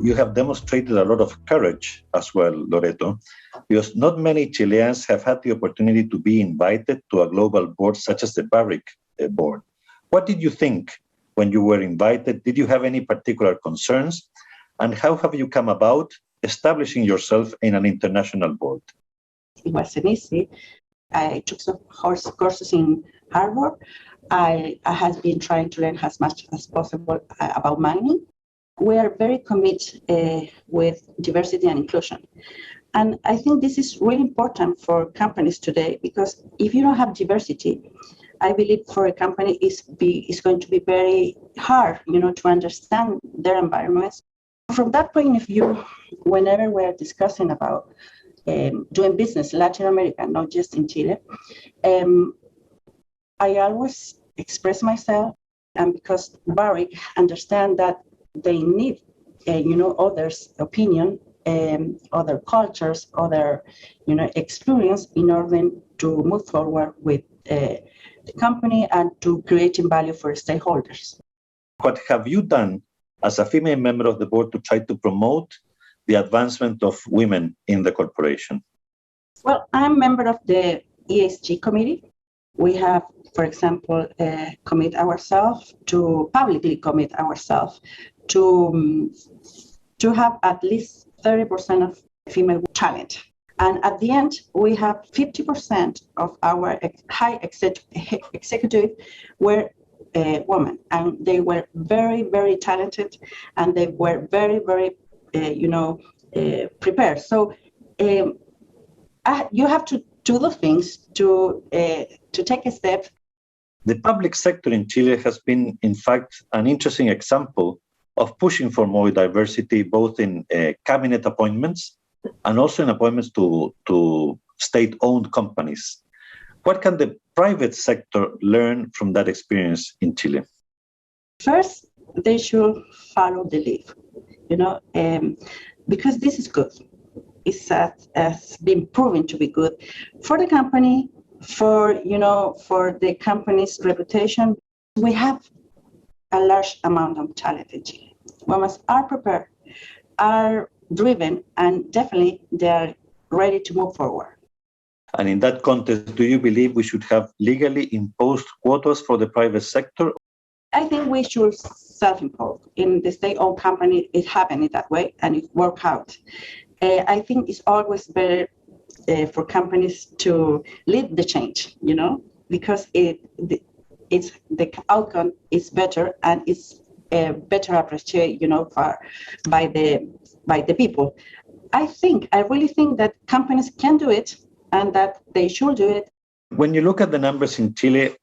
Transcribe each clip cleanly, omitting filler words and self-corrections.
you have demonstrated a lot of courage as well, Loreto, because not many Chileans have had the opportunity to be invited to a global board such as the Barrick board. What did you think when you were invited? Did you have any particular concerns? And how have you come about establishing yourself in an international board? It wasn't easy. I took some courses in Harvard. I have been trying to learn as much as possible about mining. We are very committed with diversity and inclusion. And I think this is really important for companies today, because if you don't have diversity, I believe for a company it's going to be very hard, to understand their environments. From that point of view, whenever we're discussing about doing business in Latin America, not just in Chile, I always express myself, and because Barrick understand that they need, others' opinion, other cultures, other, experience in order to move forward with the company and to creating value for stakeholders. What have you done as a female member of the board to try to promote the advancement of women in the corporation? Well, I'm a member of the ESG committee. We have, for example, publicly commit ourselves to have at least 30% of female talent. And at the end, we have 50% of our high executive were women, and they were very, very talented, and they were very, very, prepared. So you have to do the things to take a step. The public sector in Chile has been, in fact, an interesting example of pushing for more diversity, both in cabinet appointments and also in appointments to state-owned companies. What can the private sector learn from that experience in Chile? First, they should follow the lead, because this is good. It has been proven to be good for the company, for the company's reputation. We have a large amount of talent in Chile. Women are prepared, are driven, and definitely they are ready to move forward. And in that context, do you believe we should have legally imposed quotas for the private sector? I think we should self-impose. In the state-owned company, it happened that way, and it worked out. I think it's always better for companies to lead the change, because it's the outcome is better, and it's better appreciated, by the people. I really think that companies can do it, and that they should do it. When you look at the numbers in Chile,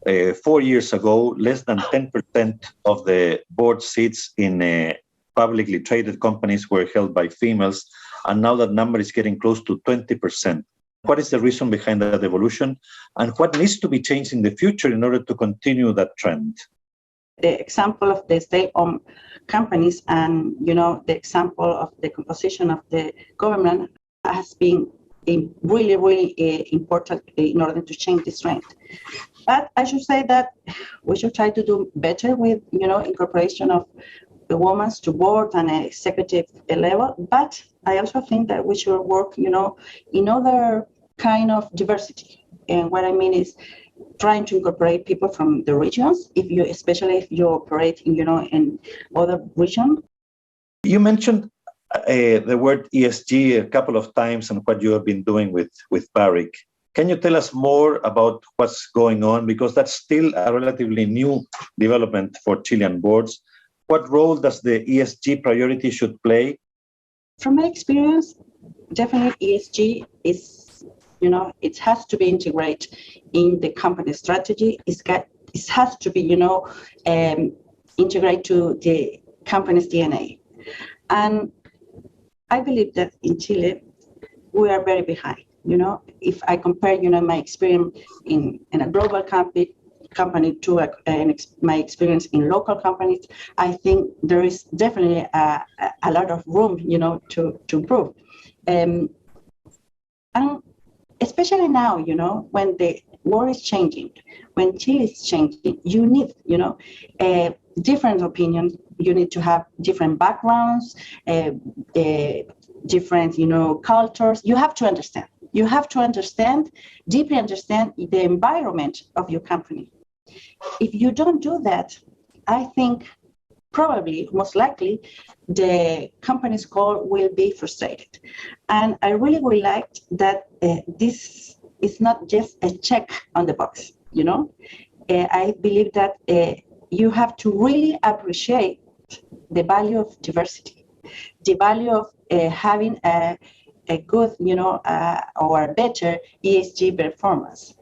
4 years ago, less than 10% of the board seats in publicly traded companies were held by females, and now that number is getting close to 20%. What is the reason behind that evolution, and what needs to be changed in the future in order to continue that trend? The example of the state-owned companies and, the example of the composition of the government has been really, really important in order to change this trend. But I should say that we should try to do better with, incorporation of the women to board and executive level. But I also think that we should work, in other kind of diversity. And what I mean is trying to incorporate people from the regions, especially if you operate, in other regions. You mentioned the word ESG a couple of times and what you have been doing with Barrick. Can you tell us more about what's going on? Because that's still a relatively new development for Chilean boards. What role does the ESG priority should play? From my experience, definitely ESG is, it has to be integrated in the company strategy. It has to be, integrated to the company's DNA. And I believe that in Chile, we are very behind. If I compare, my experience in a global company to my experience in local companies, I think there is definitely a lot of room, to improve. And especially now, when the world is changing, when Chile is changing, you need, different opinions, you need to have different backgrounds, different, cultures. You have to understand. You have to understand, deeply understand the environment of your company. If you don't do that, I think probably, most likely, the company's goal will be frustrated. And I really would like that this is not just a check on the box, I believe that you have to really appreciate the value of diversity, the value of having a good, or better ESG performance.